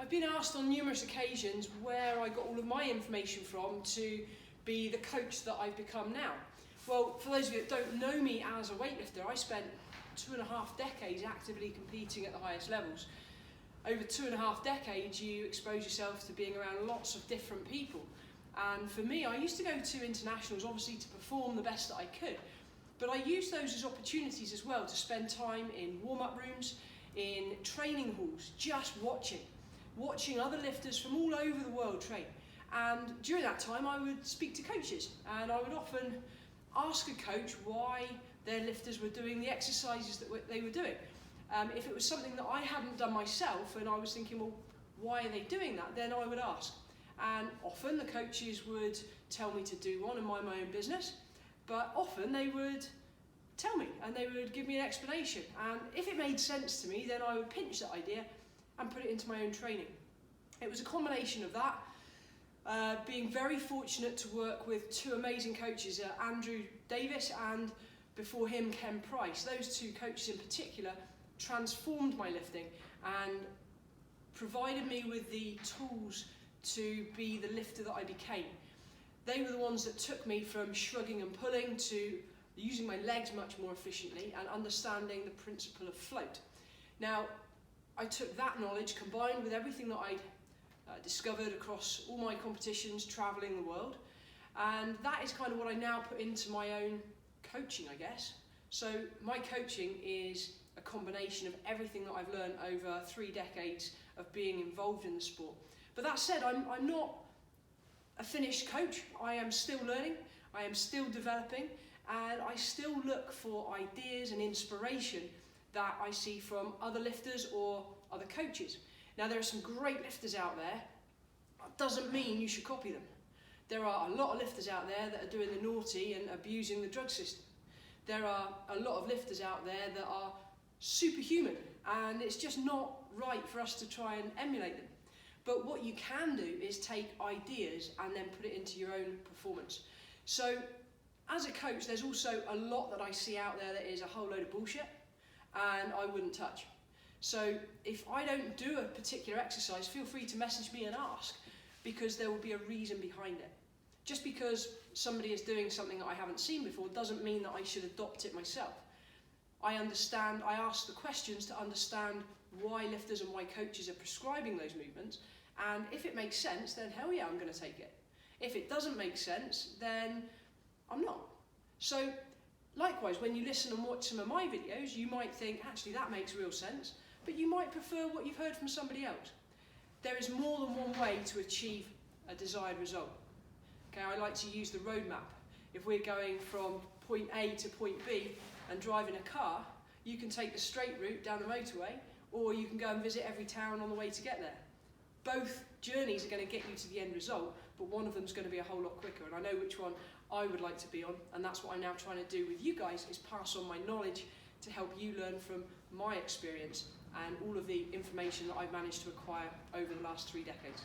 I've been asked on numerous occasions where I got all of my information from to be the coach that I've become now. Well, for those of you that don't know me as a weightlifter, I spent 2.5 decades actively competing at the highest levels. Over 2.5 decades, you expose yourself to being around lots of different people. And for me, I used to go to internationals, obviously, to perform the best that I could. But I used those as opportunities as well to spend time in warm-up rooms, in training halls, just watching other lifters from all over the world train. And during that time, I would speak to coaches, and I would often ask a coach why their lifters were doing the exercises that they were doing. If it was something that I hadn't done myself and I was thinking, well, why are they doing that? Then I would ask. And often the coaches would tell me to do one and mind my own business, but often they would tell me and they would give me an explanation. And if it made sense to me, then I would pinch that idea and put it into my own training. It was a combination of that, being very fortunate to work with two amazing coaches, Andrew Davis and before him Ken Price. Those two coaches in particular transformed my lifting and provided me with the tools to be the lifter that I became. They were the ones that took me from shrugging and pulling to using my legs much more efficiently and understanding the principle of float. Now, I took that knowledge combined with everything that I'd discovered across all my competitions, travelling the world, and that is kind of what I now put into my own coaching, I guess. So my coaching is a combination of everything that I've learned over 3 decades of being involved in the sport. But that said, I'm not a finished coach. I am still learning, I am still developing, and I still look for ideas and inspiration that I see from other lifters or other coaches. Now, there are some great lifters out there. That doesn't mean you should copy them. There are a lot of lifters out there that are doing the naughty and abusing the drug system. There are a lot of lifters out there that are superhuman, and it's just not right for us to try and emulate them. But what you can do is take ideas and then put it into your own performance. So as a coach, there's also a lot that I see out there that is a whole load of bullshit and I wouldn't touch. So if I don't do a particular exercise, feel free to message me and ask, because there will be a reason behind it. Just because somebody is doing something that I haven't seen before doesn't mean that I should adopt it myself. I ask the questions to understand why lifters and why coaches are prescribing those movements, and if it makes sense, then hell yeah, I'm going to take it. If it doesn't make sense, then I'm not. So likewise, when you listen and watch some of my videos, you might think, actually that makes real sense, but you might prefer what you've heard from somebody else. There is more than one way to achieve a desired result. Okay, I like to use the roadmap. If we're going from point A to point B and driving a car, you can take the straight route down the motorway, or you can go and visit every town on the way to get there. Both journeys are going to get you to the end result, but one of them is going to be a whole lot quicker, and I know which one I would like to be on, and that's what I'm now trying to do with you guys, is pass on my knowledge to help you learn from my experience and all of the information that I've managed to acquire over the last 3 decades.